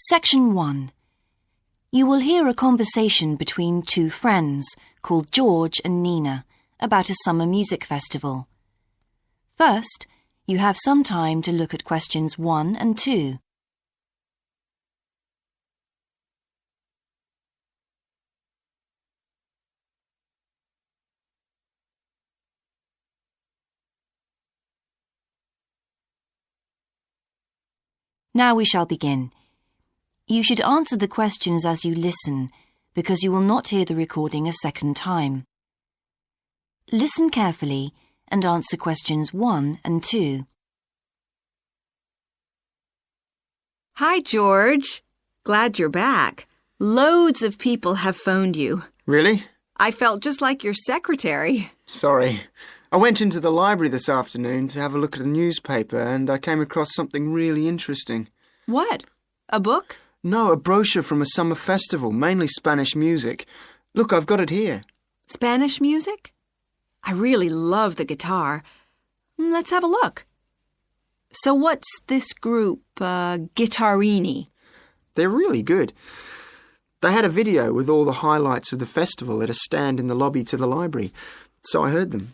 Section 1. You will hear a conversation between two friends called George and Nina about a summer music festival. First, you have some time to look at questions 1 and 2. Now we shall begin. You should answer the questions as you listen, because you will not hear the recording a second time. Listen carefully and answer questions 1 and 2. Hi, George. Glad you're back. Loads of people have phoned you. Really? I felt just like your secretary. Sorry. I went into the library this afternoon to have a look at a newspaper and I came across something really interesting. What? A book? No, a brochure from a summer festival, mainly Spanish music. Look, I've got it here. Spanish music? I really love the guitar. Let's have a look. So what's this group, Guittarini? They're really good. They had a video with all the highlights of the festival at a stand in the lobby to the library, so I heard them.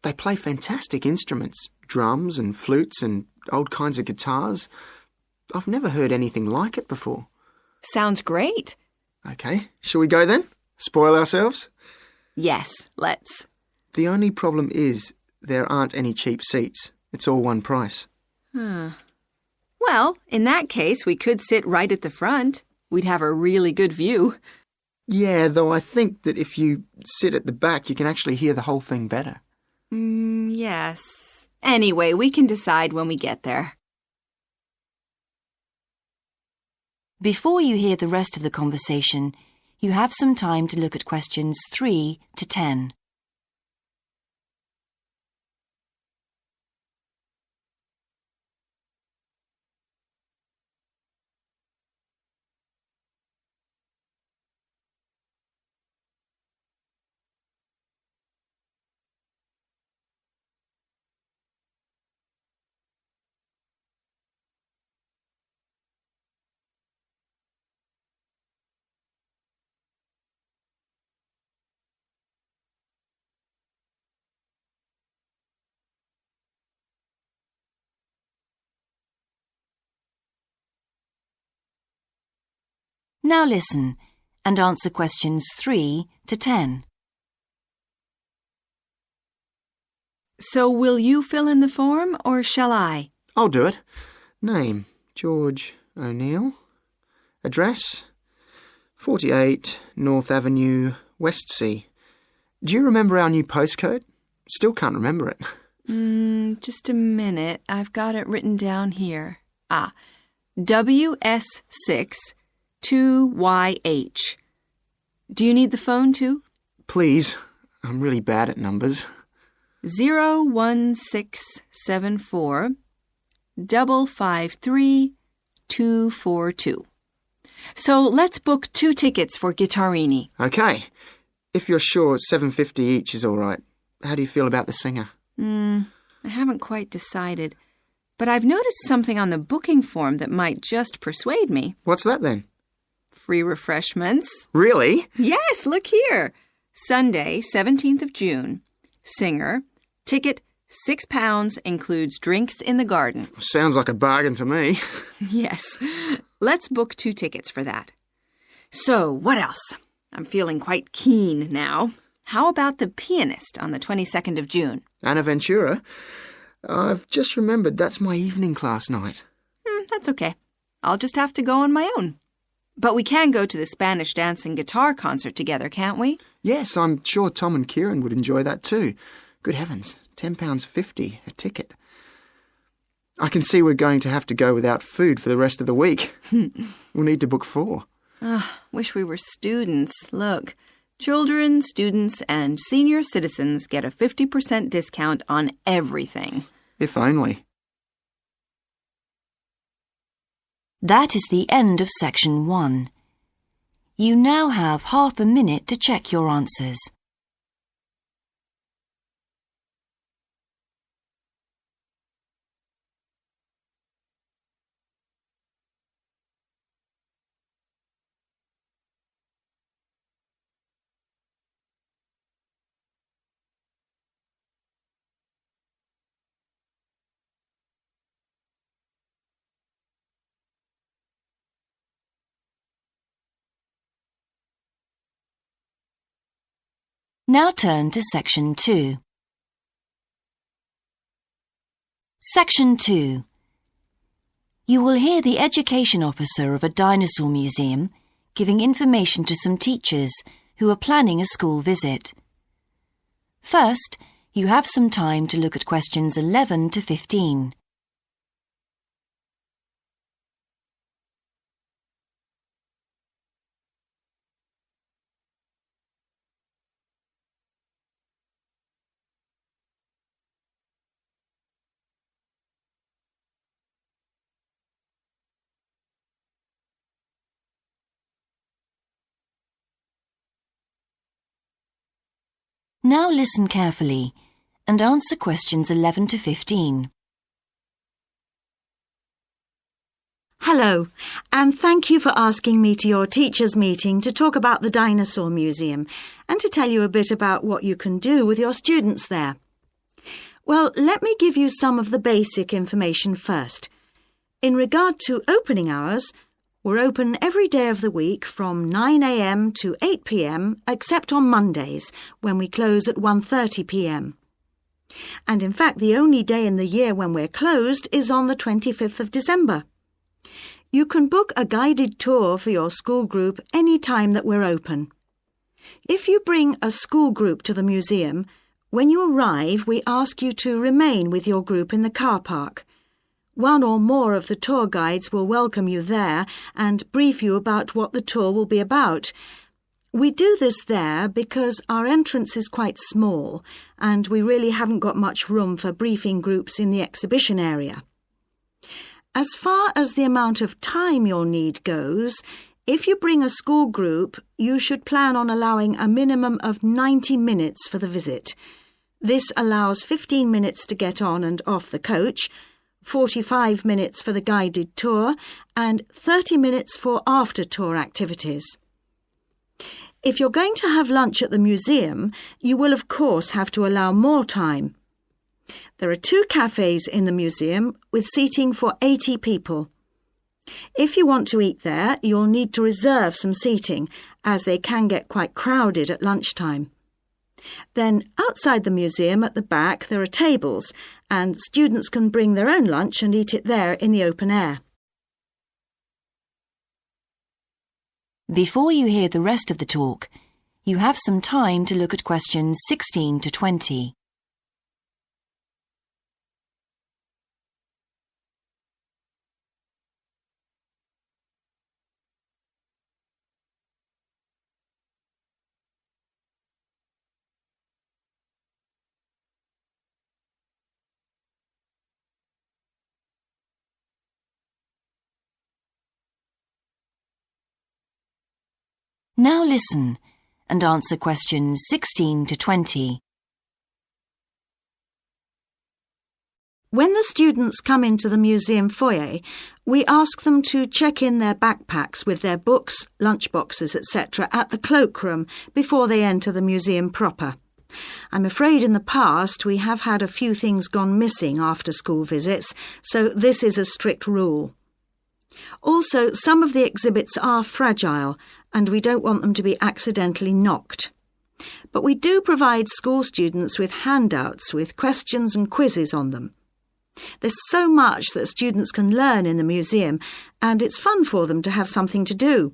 They play fantastic instruments, drums and flutes and old kinds of guitars. I've never heard anything like it before. Sounds great. OK, shall we go then? Spoil ourselves? Yes, let's. The only problem is there aren't any cheap seats. It's all one price. Well, in that case, we could sit right at the front. We'd have a really good view. Yeah, though I think that if you sit at the back, you can actually hear the whole thing better. Yes. Anyway, we can decide when we get there. Before you hear the rest of the conversation, you have some time to look at questions 3 to 10. Now listen and answer questions 3 to 10. So will you fill in the form or shall I? I'll do it. Name, George O'Neill. Address, 48 North Avenue, Westsea. Do you remember our new postcode? Still can't remember it. Just a minute. I've got it written down here. WS6 2YH. Do you need the phone too? Please. I'm really bad at numbers. 01674 553 242. So let's book 2 tickets for Guittarini. OK. If you're sure $7.50 each is all right. How do you feel about the singer? I haven't quite decided. But I've noticed something on the booking form that might just persuade me. What's that then? Free refreshments. Really? Yes, look here. Sunday, 17th of June. Singer. Ticket, £6, includes drinks in the garden. Sounds like a bargain to me. Yes. Let's book 2 tickets for that. So, what else? I'm feeling quite keen now. How about the pianist on the 22nd of June? Anna Ventura? I've just remembered that's my evening class night. That's okay. I'll just have to go on my own. But we can go to the Spanish dance and guitar concert together, can't we? Yes, I'm sure Tom and Kieran would enjoy that too. Good heavens, £10.50 a ticket. I can see we're going to have to go without food for the rest of the week. We'll need to book 4. Wish we were students. Look, children, students, and senior citizens get a 50% discount on everything. If only. That is the end of section 1. You now have half a minute to check your answers. Now turn to Section 2. Section 2. You will hear the education officer of a dinosaur museum giving information to some teachers who are planning a school visit. First, you have some time to look at questions 11 to 15. Now listen carefully and answer questions 11 to 15. Hello, and thank you for asking me to your teachers' meeting to talk about the Dinosaur Museum and to tell you a bit about what you can do with your students there. Well, let me give you some of the basic information first. In regard to opening hours, we're open every day of the week from 9 a.m. to 8 p.m. except on Mondays, when we close at 1:30 p.m. And in fact, the only day in the year when we're closed is on the 25th of December. You can book a guided tour for your school group any time that we're open. If you bring a school group to the museum, when you arrive, we ask you to remain with your group in the car park. One or more of the tour guides will welcome you there and brief you about what the tour will be about. We do this there because our entrance is quite small and we really haven't got much room for briefing groups in the exhibition area. As far as the amount of time you'll need goes, if you bring a school group, you should plan on allowing a minimum of 90 minutes for the visit. This allows 15 minutes to get on and off the coach, 45 minutes for the guided tour, and 30 minutes for after-tour activities. If you're going to have lunch at the museum, you will of course have to allow more time. There are 2 cafes in the museum with seating for 80 people. If you want to eat there, you'll need to reserve some seating, as they can get quite crowded at lunchtime. Then, outside the museum at the back, there are tables, and students can bring their own lunch and eat it there in the open air. Before you hear the rest of the talk, you have some time to look at questions 16 to 20. Now listen and answer questions 16 to 20. When the students come into the museum foyer, we ask them to check in their backpacks with their books, lunchboxes, etc. at the cloakroom before they enter the museum proper. I'm afraid in the past we have had a few things gone missing after school visits, so this is a strict rule. Also, some of the exhibits are fragile and we don't want them to be accidentally knocked. But we do provide school students with handouts with questions and quizzes on them. There's so much that students can learn in the museum, and it's fun for them to have something to do.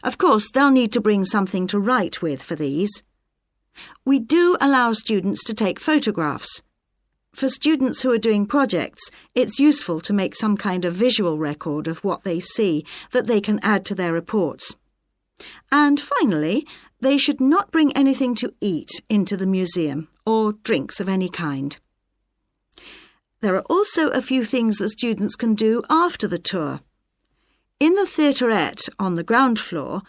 Of course, they'll need to bring something to write with for these. We do allow students to take photographs. For students who are doing projects, it's useful to make some kind of visual record of what they see that they can add to their reports. And finally, they should not bring anything to eat into the museum or drinks of any kind. There are also a few things that students can do after the tour. In the theaterette on the ground floor,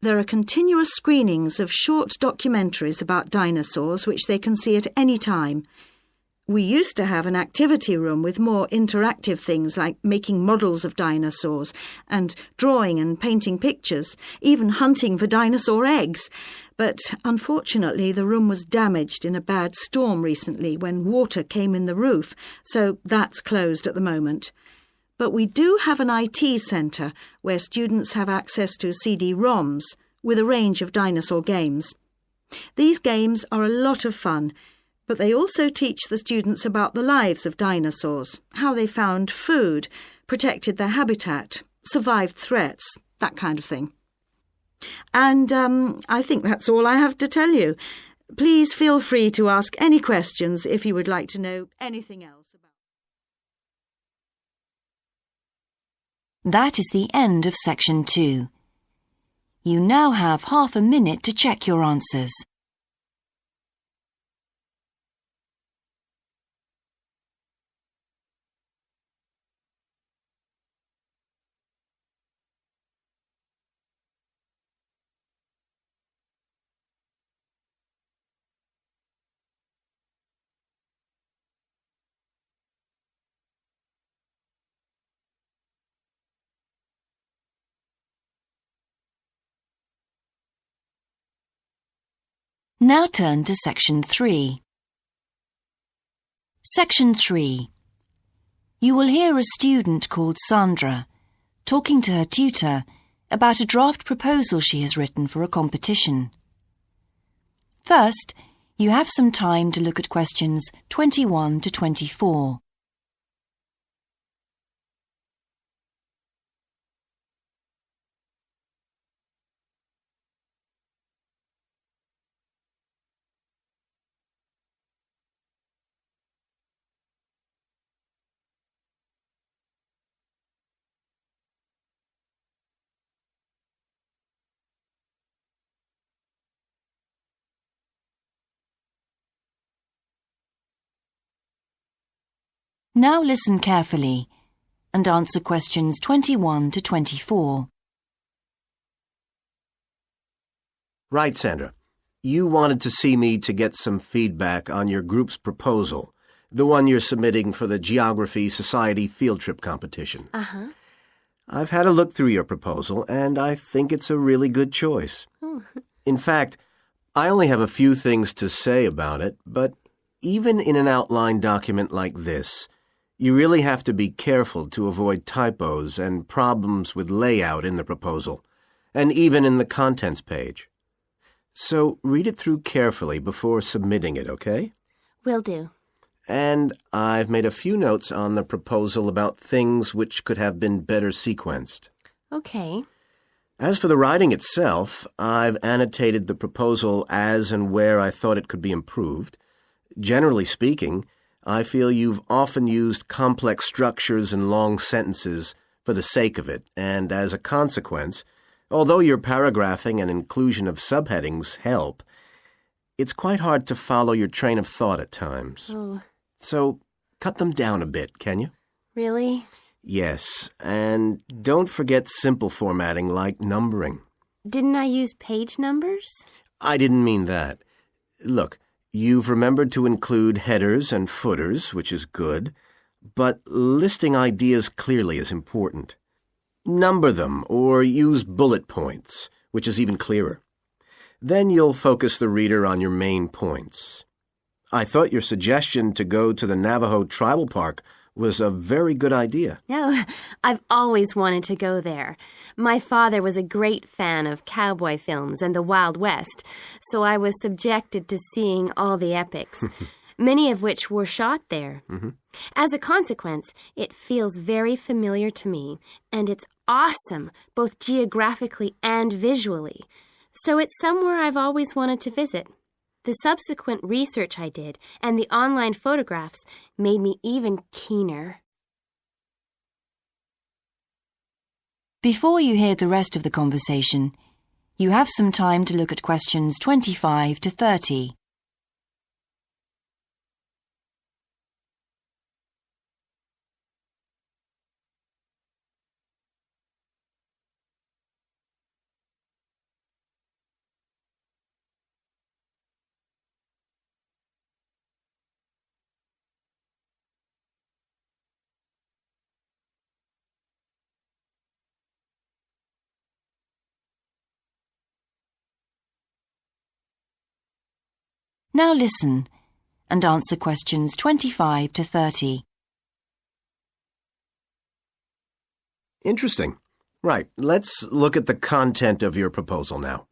there are continuous screenings of short documentaries about dinosaurs which they can see at any time. We used to have an activity room with more interactive things like making models of dinosaurs and drawing and painting pictures, even hunting for dinosaur eggs. But unfortunately, the room was damaged in a bad storm recently when water came in the roof, so that's closed at the moment. But we do have an IT centre where students have access to CD-ROMs with a range of dinosaur games. These games are a lot of fun, but they also teach the students about the lives of dinosaurs, how they found food, protected their habitat, survived threats, that kind of thing. And I think that's all I have to tell you. Please feel free to ask any questions if you would like to know anything else about. That is the end of section 2. You now have half a minute to check your answers. Now turn to section 3. Section 3. You will hear a student called Sandra talking to her tutor about a draft proposal she has written for a competition. First, you have some time to look at questions 21 to 24. Now listen carefully and answer questions 21 to 24. Right, Sandra. You wanted to see me to get some feedback on your group's proposal, the one you're submitting for the Geography Society field trip competition. Uh-huh. I've had a look through your proposal, and I think it's a really good choice. Oh. In fact, I only have a few things to say about it, but even in an outline document like this, you really have to be careful to avoid typos and problems with layout in the proposal, and even in the contents page. So read it through carefully before submitting it, okay? Will do. And I've made a few notes on the proposal about things which could have been better sequenced. Okay. As for the writing itself, I've annotated the proposal as and where I thought it could be improved. Generally speaking, I feel you've often used complex structures and long sentences for the sake of it, and as a consequence, although your paragraphing and inclusion of subheadings help, it's quite hard to follow your train of thought at times. Oh. So, cut them down a bit, can you? Really? Yes, and don't forget simple formatting like numbering. Didn't I use page numbers? I didn't mean that. Look, you've remembered to include headers and footers, which is good, but listing ideas clearly is important. Number them or use bullet points, which is even clearer. Then you'll focus the reader on your main points. I thought your suggestion to go to the Navajo Tribal Park was a very good idea. No, I've always wanted to go there. My father was a great fan of cowboy films and the Wild West, so I was subjected to seeing all the epics, many of which were shot there. Mm-hmm. As a consequence, it feels very familiar to me, and it's awesome, both geographically and visually. So it's somewhere I've always wanted to visit. The subsequent research I did and the online photographs made me even keener. Before you hear the rest of the conversation, you have some time to look at questions 25 to 30. Now listen and answer questions 25 to 30. Interesting. Right, let's look at the content of your proposal now.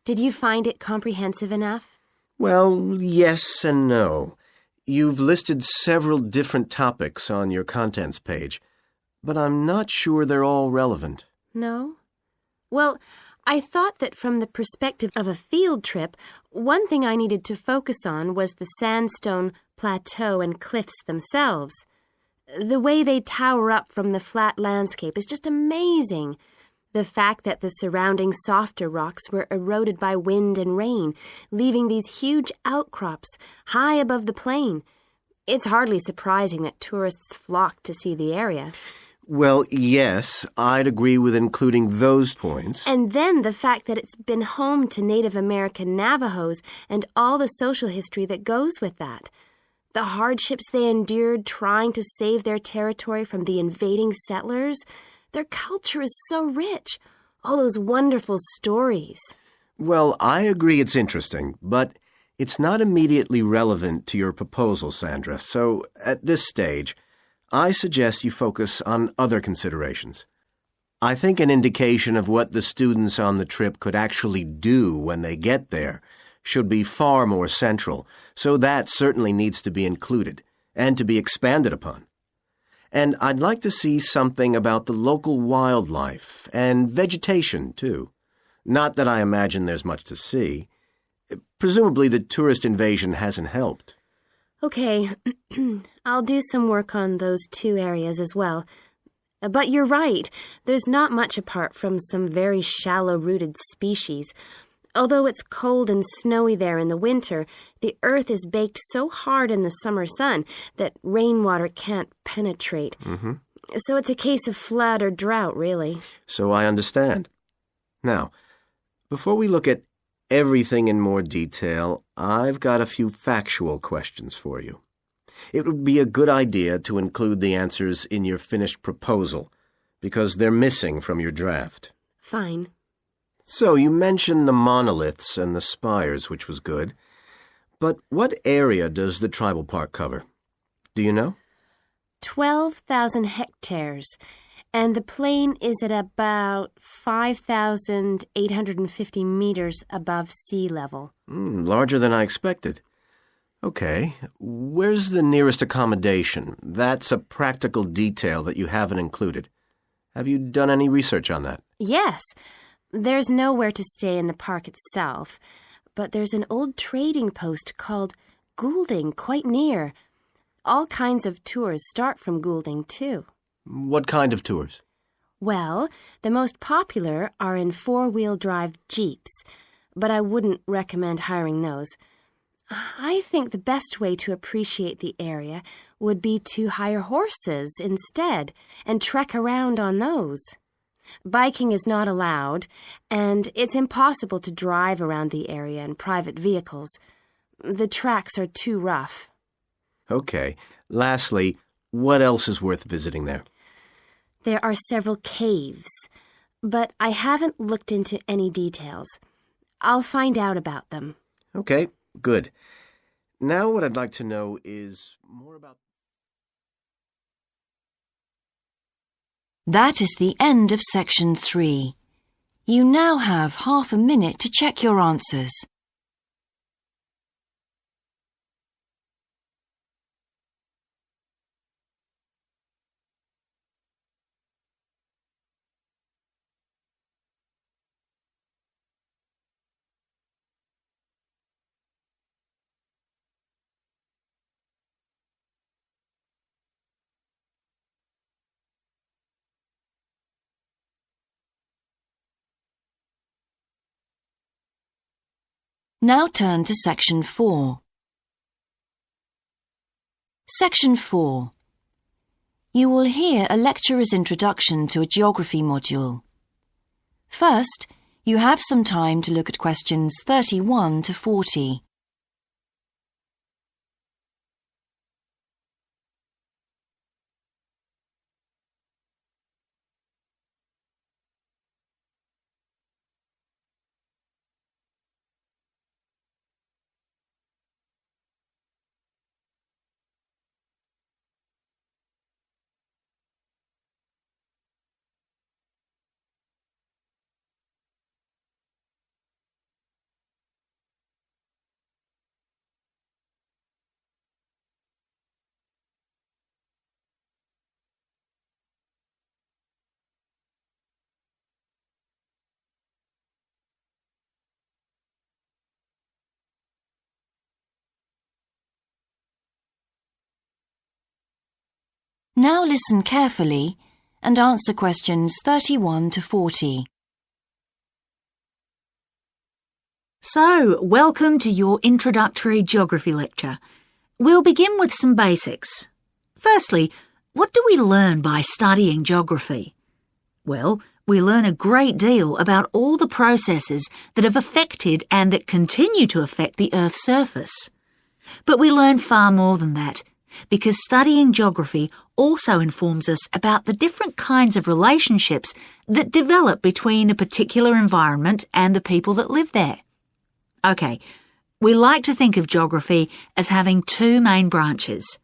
Did you find it comprehensive enough? Well, yes and no. You've listed several different topics on your contents page, but I'm not sure they're all relevant. No? Well, I thought that from the perspective of a field trip, one thing I needed to focus on was the sandstone plateau and cliffs themselves. The way they tower up from the flat landscape is just amazing. The fact that the surrounding softer rocks were eroded by wind and rain, leaving these huge outcrops high above the plain. It's hardly surprising that tourists flock to see the area. Well, yes, I'd agree with including those points. And then the fact that it's been home to Native American Navajos and all the social history that goes with that. The hardships they endured trying to save their territory from the invading settlers. Their culture is so rich. All those wonderful stories. Well, I agree it's interesting, but it's not immediately relevant to your proposal, Sandra. So, at this stage, I suggest you focus on other considerations. I think an indication of what the students on the trip could actually do when they get there should be far more central, so that certainly needs to be included and to be expanded upon. And I'd like to see something about the local wildlife and vegetation, too. Not that I imagine there's much to see. Presumably the tourist invasion hasn't helped. Okay, I'll do some work on those two areas as well. But you're right, there's not much apart from some very shallow-rooted species. Although it's cold and snowy there in the winter, the earth is baked so hard in the summer sun that rainwater can't penetrate. So it's a case of flood or drought, really. So I understand. Now, before we look at everything in more detail, I've got a few factual questions for you. It would be a good idea to include the answers in your finished proposal, because they're missing from your draft. Fine. So you mentioned the monoliths and the spires, which was good. But what area does the tribal park cover? Do you know? 12,000 hectares, and the plain is at about 5,850 meters above sea level. Larger than I expected. Okay, where's the nearest accommodation? That's a practical detail that you haven't included. Have you done any research on that? Yes. There's nowhere to stay in the park itself, but there's an old trading post called Goulding quite near. All kinds of tours start from Goulding, too. What kind of tours? Well, the most popular are in four-wheel drive Jeeps, but I wouldn't recommend hiring those. I think the best way to appreciate the area would be to hire horses instead and trek around on those. Biking is not allowed, and it's impossible to drive around the area in private vehicles. The tracks are too rough. Okay. Lastly, what else is worth visiting there? There are several caves, but I haven't looked into any details. I'll find out about them. Okay, good. Now what I'd like to know is more about... That is the end of section 3. You now have half a minute to check your answers. Now turn to section 4. Section 4. You will hear a lecturer's introduction to a geography module. First, you have some time to look at questions 31 to 40. Now listen carefully and answer questions 31 to 40. So, welcome to your introductory geography lecture. We'll begin with some basics. Firstly, what do we learn by studying geography? Well, we learn a great deal about all the processes that have affected and that continue to affect the Earth's surface. But we learn far more than that, because studying geography also informs us about the different kinds of relationships that develop between a particular environment and the people that live there. Okay, we like to think of geography as having two main branches.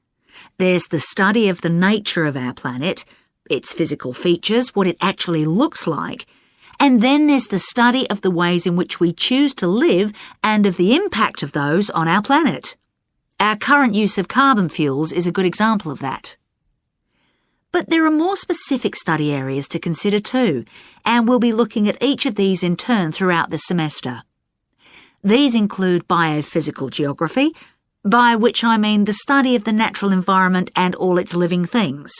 There's the study of the nature of our planet, its physical features, what it actually looks like, and then there's the study of the ways in which we choose to live and of the impact of those on our planet. Our current use of carbon fuels is a good example of that. But there are more specific study areas to consider too, and we'll be looking at each of these in turn throughout the semester. These include biophysical geography, by which I mean the study of the natural environment and all its living things.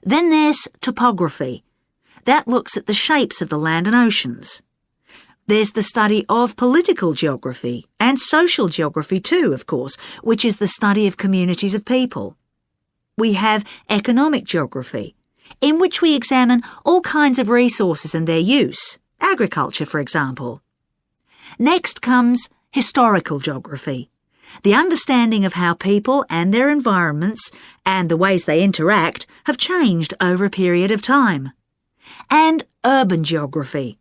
Then there's topography. That looks at the shapes of the land and oceans. There's the study of political geography, and social geography too, of course, which is the study of communities of people. We have economic geography, in which we examine all kinds of resources and their use, agriculture, for example. Next comes historical geography, the understanding of how people and their environments and the ways they interact have changed over a period of time. And urban geography,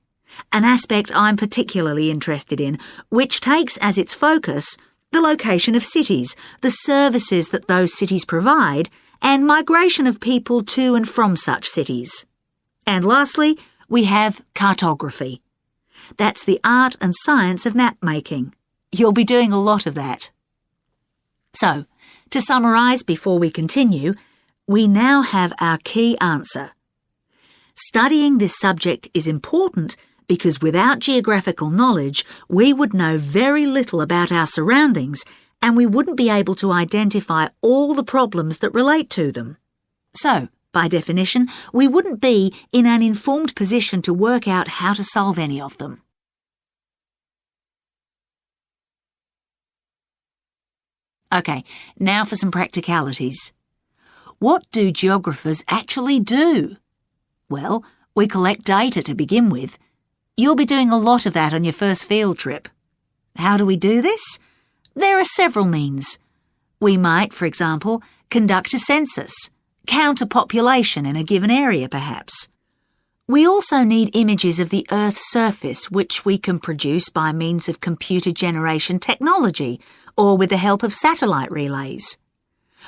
an aspect I'm particularly interested in, which takes as its focus the location of cities, the services that those cities provide, and migration of people to and from such cities. And lastly, we have cartography. That's the art and science of map making. You'll be doing a lot of that. So, to summarise before we continue, we now have our key answer. Studying this subject is important because without geographical knowledge, we would know very little about our surroundings and we wouldn't be able to identify all the problems that relate to them. So, by definition, we wouldn't be in an informed position to work out how to solve any of them. Okay, now for some practicalities. What do geographers actually do? Well, we collect data to begin with. You'll be doing a lot of that on your first field trip. How do we do this? There are several means. We might, for example, conduct a census, count a population in a given area perhaps. We also need images of the Earth's surface which we can produce by means of computer generation technology or with the help of satellite relays.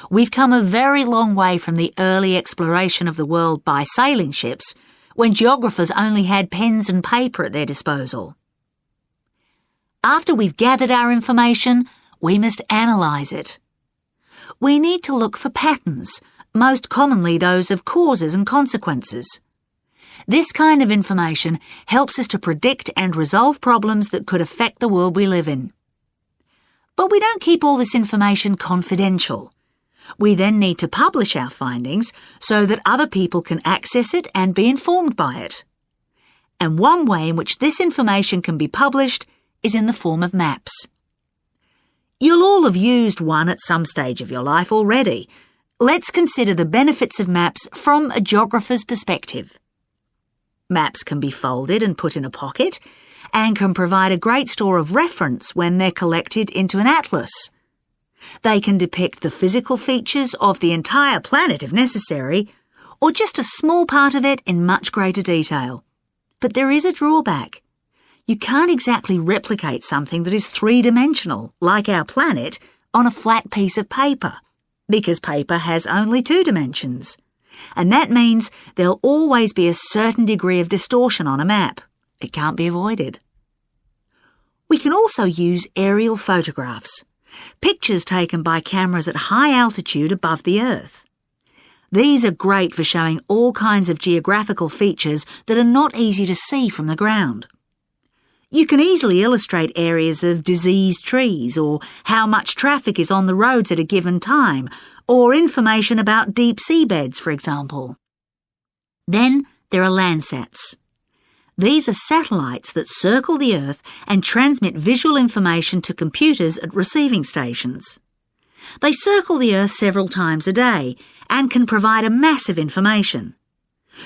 We've come a very long way from the early exploration of the world by sailing ships when geographers only had pens and paper at their disposal. After we've gathered our information, we must analyse it. We need to look for patterns, most commonly those of causes and consequences. This kind of information helps us to predict and resolve problems that could affect the world we live in. But we don't keep all this information confidential. We then need to publish our findings so that other people can access it and be informed by it. And one way in which this information can be published is in the form of maps. You'll all have used one at some stage of your life already. Let's consider the benefits of maps from a geographer's perspective. Maps can be folded and put in a pocket and can provide a great store of reference when they're collected into an atlas. They can depict the physical features of the entire planet if necessary, or just a small part of it in much greater detail. But there is a drawback. You can't exactly replicate something that is three-dimensional, like our planet, on a flat piece of paper, because paper has only 2 dimensions. And that means there'll always be a certain degree of distortion on a map. It can't be avoided. We can also use aerial photographs, pictures taken by cameras at high altitude above the Earth. These are great for showing all kinds of geographical features that are not easy to see from the ground. You can easily illustrate areas of diseased trees, or how much traffic is on the roads at a given time, or information about deep seabeds, for example. Then there are Landsats. These are satellites that circle the Earth and transmit visual information to computers at receiving stations. They circle the Earth several times a day and can provide a massive information.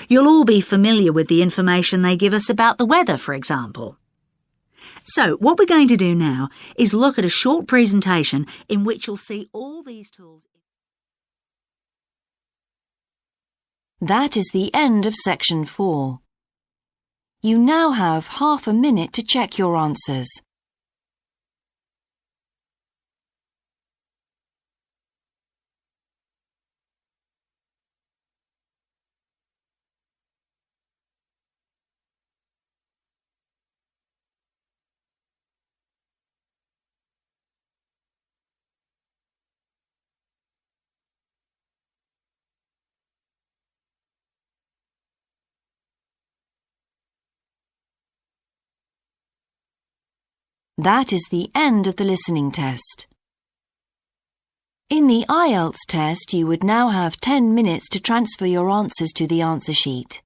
You'll all be familiar with the information they give us about the weather, for example. So, what we're going to do now is look at a short presentation in which you'll see all these tools. That is the end of section 4. You now have half a minute to check your answers. That is the end of the listening test. In the Ielts test, you would now have 10 minutes to transfer your answers to the answer sheet.